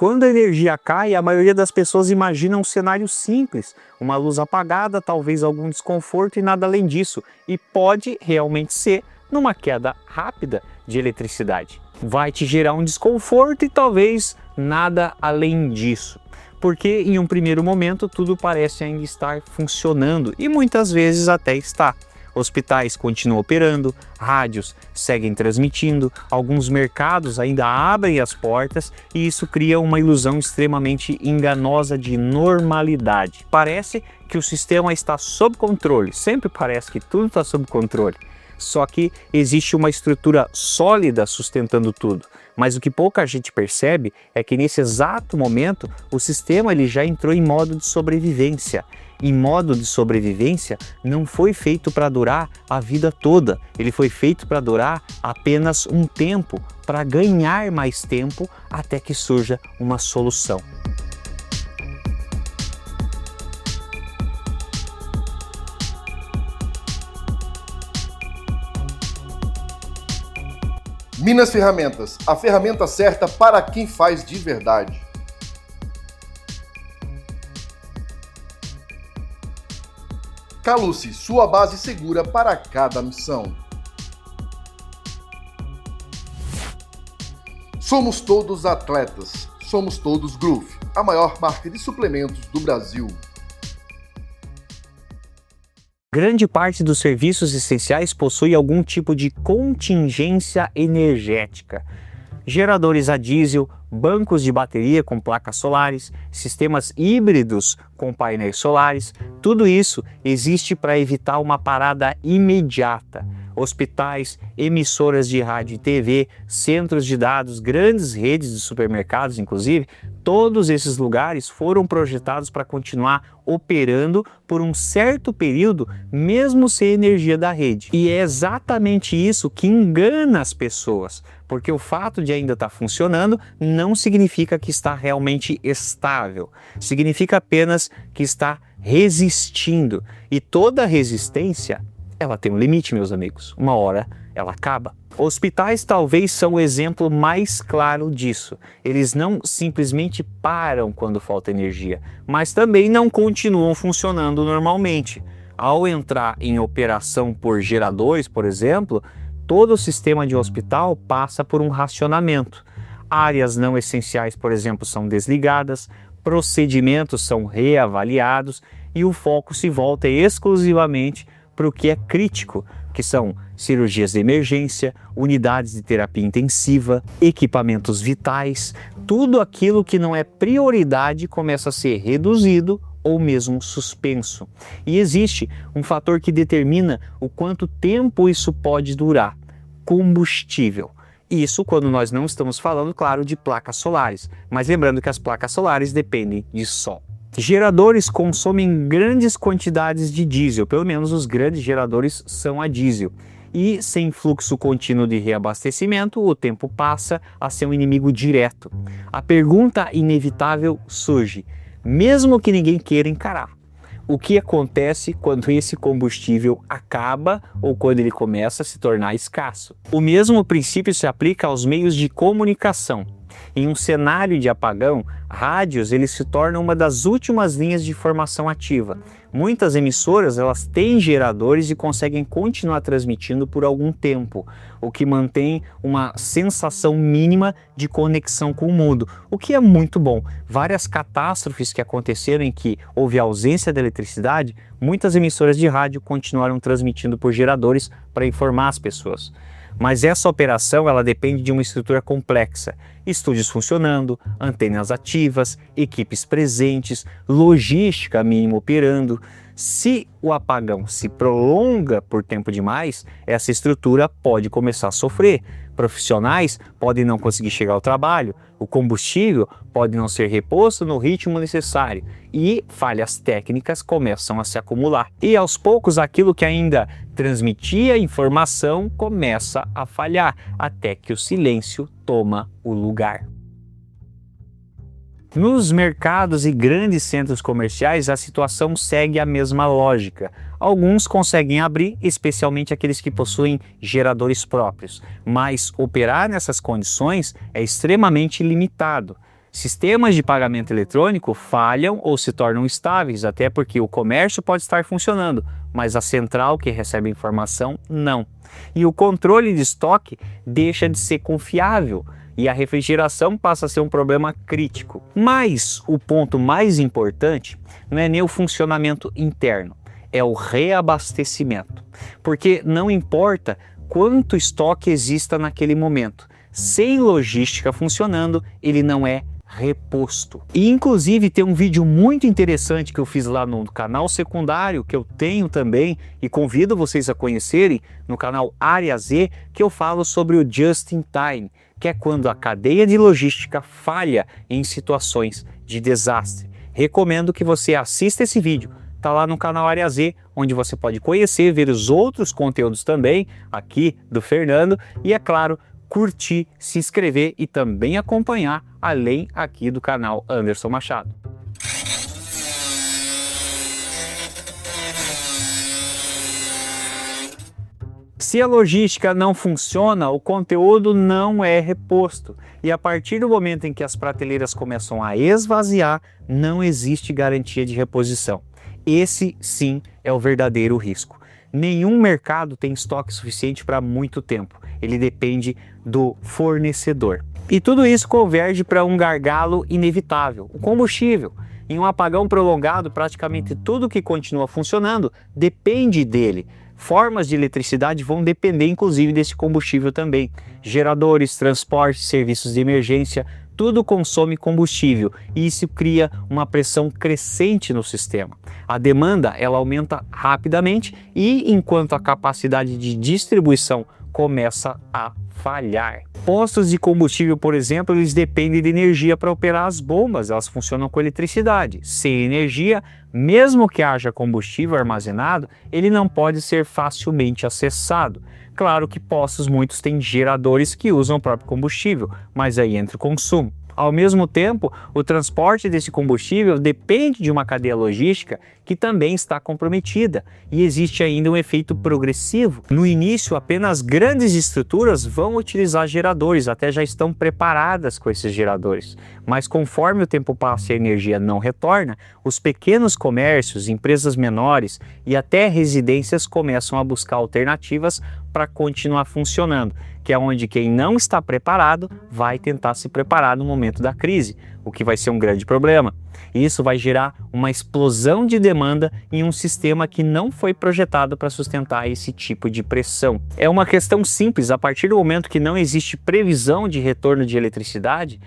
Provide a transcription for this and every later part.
Quando a energia cai, a maioria das pessoas imagina um cenário simples, uma luz apagada, talvez algum desconforto e nada além disso, e pode realmente ser numa queda rápida de eletricidade. Vai te gerar um desconforto e talvez nada além disso, porque em um primeiro momento tudo parece ainda estar funcionando e muitas vezes até está. Hospitais continuam operando, rádios seguem transmitindo, alguns mercados ainda abrem as portas e isso cria uma ilusão extremamente enganosa de normalidade. Parece que o sistema está sob controle, sempre parece que tudo está sob controle. Só que existe uma estrutura sólida sustentando tudo. Mas o que pouca gente percebe é que nesse exato momento o sistema ele já entrou em modo de sobrevivência. E modo de sobrevivência não foi feito para durar a vida toda, ele foi feito para durar apenas um tempo, para ganhar mais tempo até que surja uma solução. Minas Ferramentas, a ferramenta certa para quem faz de verdade. Caluce, sua base segura para cada missão. Somos todos atletas, somos todos Groove, a maior marca de suplementos do Brasil. Grande parte dos serviços essenciais possui algum tipo de contingência energética. Geradores a diesel, bancos de bateria com placas solares, sistemas híbridos com painéis solares, tudo isso existe para evitar uma parada imediata. Hospitais, emissoras de rádio e TV, centros de dados, grandes redes de supermercados, inclusive, todos esses lugares foram projetados para continuar operando por um certo período, mesmo sem energia da rede. E é exatamente isso que engana as pessoas, porque o fato de ainda estar funcionando não significa que está realmente estável, significa apenas que está resistindo. E toda resistência, ela tem um limite, meus amigos. Uma hora ela acaba. Hospitais talvez são o exemplo mais claro disso. Eles não simplesmente param quando falta energia, mas também não continuam funcionando normalmente. Ao entrar em operação por geradores, por exemplo, todo o sistema de hospital passa por um racionamento. Áreas não essenciais, por exemplo, são desligadas, procedimentos são reavaliados e o foco se volta exclusivamente para o que é crítico, que são cirurgias de emergência, unidades de terapia intensiva, equipamentos vitais, tudo aquilo que não é prioridade começa a ser reduzido ou mesmo suspenso. E existe um fator que determina o quanto tempo isso pode durar: combustível. Isso quando nós não estamos falando, claro, de placas solares, mas lembrando que as placas solares dependem de sol. Geradores consomem grandes quantidades de diesel, pelo menos os grandes geradores são a diesel. E sem fluxo contínuo de reabastecimento, o tempo passa a ser um inimigo direto. A pergunta inevitável surge, mesmo que ninguém queira encarar: o que acontece quando esse combustível acaba ou quando ele começa a se tornar escasso? O mesmo princípio se aplica aos meios de comunicação. Em um cenário de apagão, rádios eles se tornam uma das últimas linhas de informação ativa. Muitas emissoras elas têm geradores e conseguem continuar transmitindo por algum tempo, o que mantém uma sensação mínima de conexão com o mundo, o que é muito bom. Várias catástrofes que aconteceram em que houve ausência de eletricidade, muitas emissoras de rádio continuaram transmitindo por geradores para informar as pessoas. Mas essa operação ela depende de uma estrutura complexa, estúdios funcionando, antenas ativas, equipes presentes, logística mínima operando. Se o apagão se prolonga por tempo demais, essa estrutura pode começar a sofrer. Profissionais podem não conseguir chegar ao trabalho, o combustível pode não ser reposto no ritmo necessário e falhas técnicas começam a se acumular. E aos poucos aquilo que ainda transmitia informação começa a falhar, até que o silêncio toma o lugar. Nos mercados e grandes centros comerciais, a situação segue a mesma lógica. Alguns conseguem abrir, especialmente aqueles que possuem geradores próprios, mas operar nessas condições é extremamente limitado. Sistemas de pagamento eletrônico falham ou se tornam instáveis, até porque o comércio pode estar funcionando, mas a central que recebe a informação não. E o controle de estoque deixa de ser confiável e a refrigeração passa a ser um problema crítico. Mas o ponto mais importante não é nem o funcionamento interno, é o reabastecimento. Porque não importa quanto estoque exista naquele momento, sem logística funcionando, ele não é reposto. E inclusive tem um vídeo muito interessante que eu fiz lá no canal secundário, que eu tenho também e convido vocês a conhecerem, no canal Área Z, que eu falo sobre o Just in Time, que é quando a cadeia de logística falha em situações de desastre. Recomendo que você assista esse vídeo. Está lá no canal Área Z, onde você pode conhecer, ver os outros conteúdos também, aqui do Fernando, e é claro, curtir, se inscrever e também acompanhar, além aqui do canal Anderson Machado. Se a logística não funciona, o conteúdo não é reposto. E a partir do momento em que as prateleiras começam a esvaziar, não existe garantia de reposição. Esse sim é o verdadeiro risco. Nenhum mercado tem estoque suficiente para muito tempo. Ele depende do fornecedor. E tudo isso converge para um gargalo inevitável, o combustível. Em um apagão prolongado, praticamente tudo que continua funcionando depende dele. Formas de eletricidade vão depender inclusive desse combustível também. Geradores, transporte, serviços de emergência, tudo consome combustível e isso cria uma pressão crescente no sistema. A demanda ela aumenta rapidamente e enquanto a capacidade de distribuição começa a falhar. Postos de combustível, por exemplo, eles dependem de energia para operar as bombas, elas funcionam com eletricidade. Sem energia, mesmo que haja combustível armazenado, ele não pode ser facilmente acessado. Claro que postos muitos têm geradores que usam o próprio combustível, mas aí entra o consumo. Ao mesmo tempo, o transporte desse combustível depende de uma cadeia logística que também está comprometida e existe ainda um efeito progressivo. No início, apenas grandes estruturas vão utilizar geradores, até já estão preparadas com esses geradores. Mas conforme o tempo passa e a energia não retorna, os pequenos comércios, empresas menores e até residências começam a buscar alternativas para continuar funcionando, que é onde quem não está preparado vai tentar se preparar no momento da crise, o que vai ser um grande problema. Isso vai gerar uma explosão de demanda em um sistema que não foi projetado para sustentar esse tipo de pressão. É uma questão simples, a partir do momento que não existe previsão de retorno de eletricidade,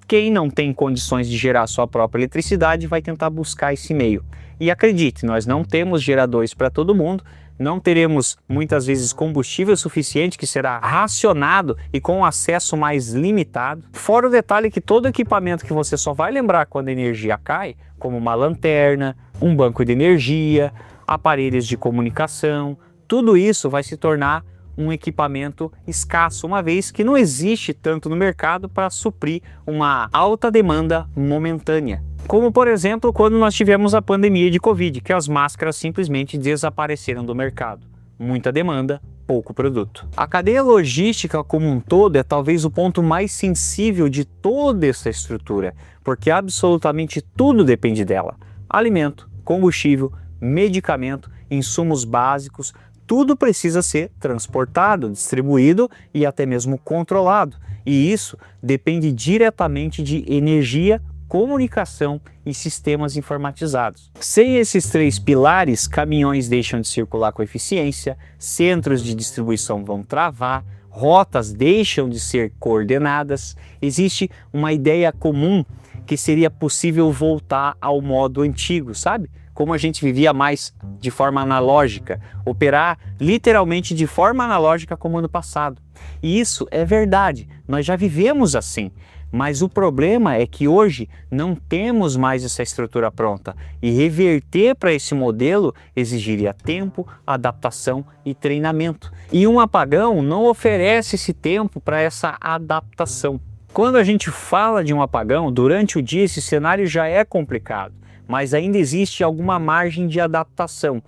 quem não tem condições de gerar sua própria eletricidade vai tentar buscar esse meio. E acredite, nós não temos geradores para todo mundo, não teremos muitas vezes combustível suficiente que será racionado e com acesso mais limitado. Fora o detalhe que todo equipamento que você só vai lembrar quando a energia cai, como uma lanterna, um banco de energia, aparelhos de comunicação, tudo isso vai se tornar um equipamento escasso, uma vez que não existe tanto no mercado para suprir uma alta demanda momentânea. Como, por exemplo, quando nós tivemos a pandemia de Covid, que as máscaras simplesmente desapareceram do mercado. Muita demanda, pouco produto. A cadeia logística como um todo é talvez o ponto mais sensível de toda essa estrutura, porque absolutamente tudo depende dela. Alimento, combustível, medicamento, insumos básicos, tudo precisa ser transportado, distribuído e até mesmo controlado. E isso depende diretamente de energia, comunicação e sistemas informatizados. Sem esses três pilares, caminhões deixam de circular com eficiência, centros de distribuição vão travar, rotas deixam de ser coordenadas. Existe uma ideia comum que seria possível voltar ao modo antigo, sabe? Como a gente vivia mais de forma analógica, operar literalmente de forma analógica como no passado. E isso é verdade, nós já vivemos assim. Mas o problema é que hoje não temos mais essa estrutura pronta e reverter para esse modelo exigiria tempo, adaptação e treinamento. E um apagão não oferece esse tempo para essa adaptação. Quando a gente fala de um apagão, durante o dia esse cenário já é complicado, mas ainda existe alguma margem de adaptação.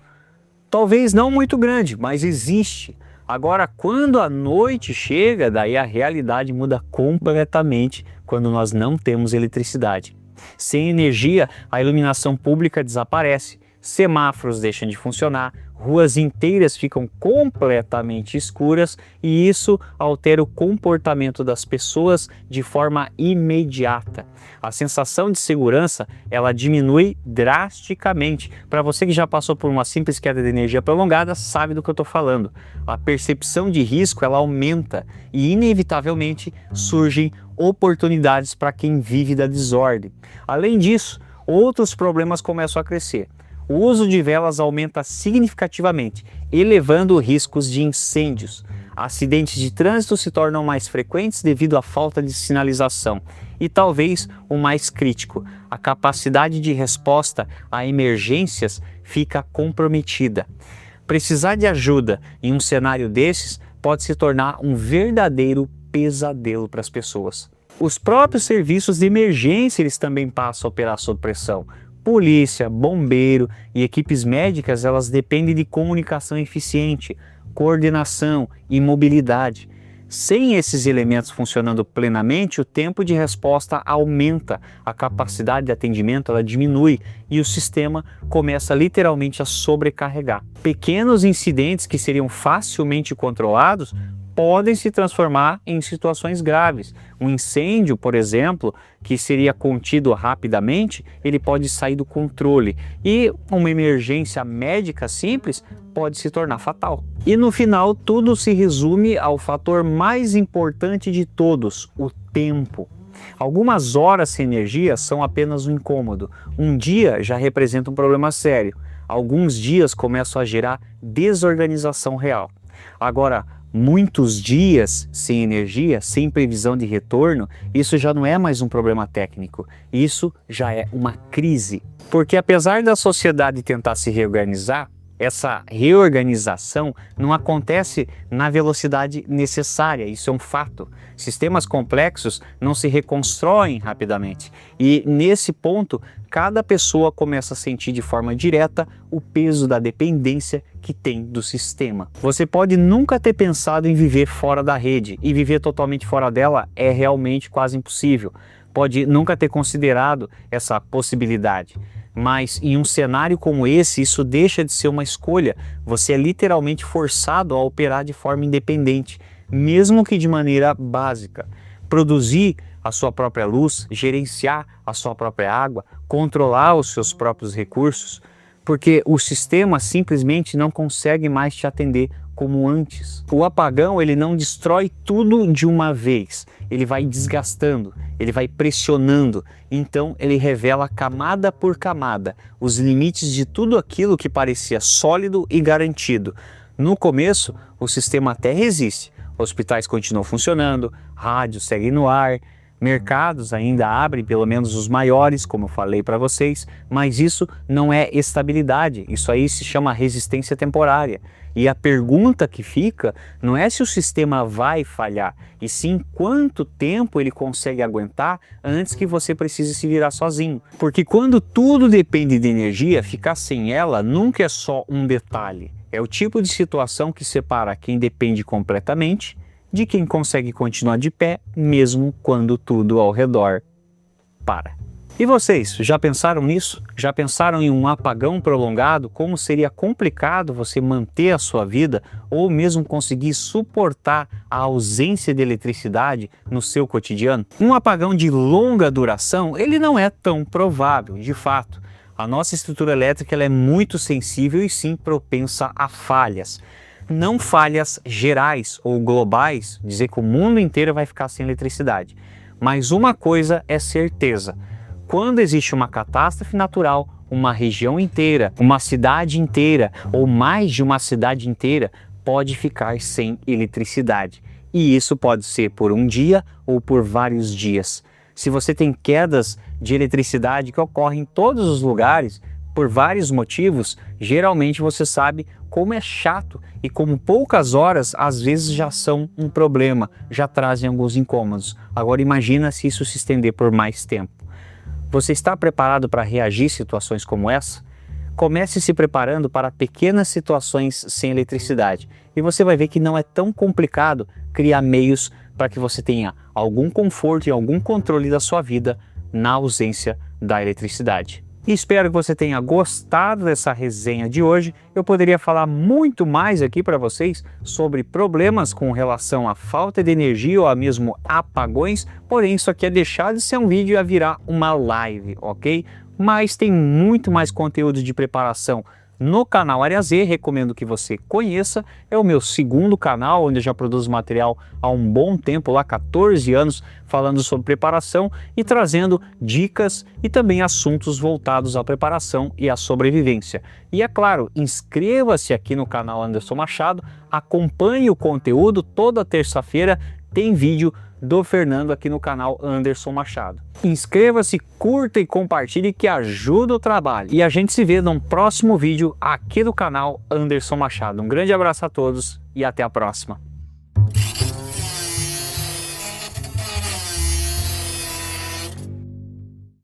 Talvez não muito grande, mas existe. Agora, quando a noite chega, daí a realidade muda completamente quando nós não temos eletricidade. Sem energia, a iluminação pública desaparece, semáforos deixam de funcionar, ruas inteiras ficam completamente escuras e isso altera o comportamento das pessoas de forma imediata. A sensação de segurança, ela diminui drasticamente. Para você que já passou por uma simples queda de energia prolongada, sabe do que eu estou falando. A percepção de risco, ela aumenta e inevitavelmente surgem oportunidades para quem vive da desordem. Além disso, outros problemas começam a crescer. O uso de velas aumenta significativamente, elevando riscos de incêndios. Acidentes de trânsito se tornam mais frequentes devido à falta de sinalização. E talvez o mais crítico, a capacidade de resposta a emergências fica comprometida. Precisar de ajuda em um cenário desses pode se tornar um verdadeiro pesadelo para as pessoas. Os próprios serviços de emergência eles também passam a operar sob pressão. Polícia, bombeiro e equipes médicas, elas dependem de comunicação eficiente, coordenação e mobilidade. Sem esses elementos funcionando plenamente, o tempo de resposta aumenta, a capacidade de atendimento ela diminui e o sistema começa literalmente a sobrecarregar. Pequenos incidentes que seriam facilmente controlados podem se transformar em situações graves. Um incêndio, por exemplo, que seria contido rapidamente, ele pode sair do controle e uma emergência médica simples pode se tornar fatal. E no final, tudo se resume ao fator mais importante de todos, o tempo. Algumas horas sem energia são apenas um incômodo. Um dia já representa um problema sério. Alguns dias começam a gerar desorganização real. Agora, muitos dias sem energia, sem previsão de retorno, isso já não é mais um problema técnico, isso já é uma crise. Porque apesar da sociedade tentar se reorganizar, essa reorganização não acontece na velocidade necessária, isso é um fato. Sistemas complexos não se reconstroem rapidamente e nesse ponto cada pessoa começa a sentir de forma direta o peso da dependência que tem do sistema. Você pode nunca ter pensado em viver fora da rede e viver totalmente fora dela é realmente quase impossível. Pode nunca ter considerado essa possibilidade. Mas em um cenário como esse, isso deixa de ser uma escolha. Você é literalmente forçado a operar de forma independente, mesmo que de maneira básica. Produzir a sua própria luz, gerenciar a sua própria água, controlar os seus próprios recursos, porque o sistema simplesmente não consegue mais te atender como antes. O apagão ele não destrói tudo de uma vez, ele vai desgastando, ele vai pressionando, então ele revela camada por camada os limites de tudo aquilo que parecia sólido e garantido. No começo, o sistema até resiste, hospitais continuam funcionando, rádios seguem no ar, mercados ainda abrem, pelo menos os maiores, como eu falei para vocês, mas isso não é estabilidade, isso aí se chama resistência temporária. E a pergunta que fica não é se o sistema vai falhar, e sim quanto tempo ele consegue aguentar antes que você precise se virar sozinho. Porque quando tudo depende de energia, ficar sem ela nunca é só um detalhe. É o tipo de situação que separa quem depende completamente de quem consegue continuar de pé, mesmo quando tudo ao redor para. E vocês, já pensaram nisso? Já pensaram em um apagão prolongado? Como seria complicado você manter a sua vida ou mesmo conseguir suportar a ausência de eletricidade no seu cotidiano? Um apagão de longa duração, ele não é tão provável, de fato. A nossa estrutura elétrica ela é muito sensível e sim propensa a falhas. Não falhas gerais ou globais, dizer que o mundo inteiro vai ficar sem eletricidade. Mas uma coisa é certeza. Quando existe uma catástrofe natural, uma região inteira, uma cidade inteira ou mais de uma cidade inteira pode ficar sem eletricidade. E isso pode ser por um dia ou por vários dias. Se você tem quedas de eletricidade que ocorrem em todos os lugares, por vários motivos, geralmente você sabe como é chato e como poucas horas às vezes já são um problema, já trazem alguns incômodos. Agora imagina se isso se estender por mais tempo. Você está preparado para reagir a situações como essa? Comece se preparando para pequenas situações sem eletricidade e você vai ver que não é tão complicado criar meios para que você tenha algum conforto e algum controle da sua vida na ausência da eletricidade. E espero que você tenha gostado dessa resenha de hoje. Eu poderia falar muito mais aqui para vocês sobre problemas com relação à falta de energia ou a mesmo apagões, porém isso aqui é deixar de ser um vídeo e a virar uma live, ok? Mas tem muito mais conteúdo de preparação no canal Área Z, recomendo que você conheça. É o meu segundo canal, onde eu já produzo material há um bom tempo, lá 14 anos, falando sobre preparação e trazendo dicas e também assuntos voltados à preparação e à sobrevivência. E é claro, inscreva-se aqui no canal Anderson Machado, acompanhe o conteúdo, toda terça-feira tem vídeo do Fernando aqui no canal Anderson Machado. Inscreva-se, curta e compartilhe que ajuda o trabalho. E a gente se vê num próximo vídeo aqui do canal Anderson Machado. Um grande abraço a todos e até a próxima.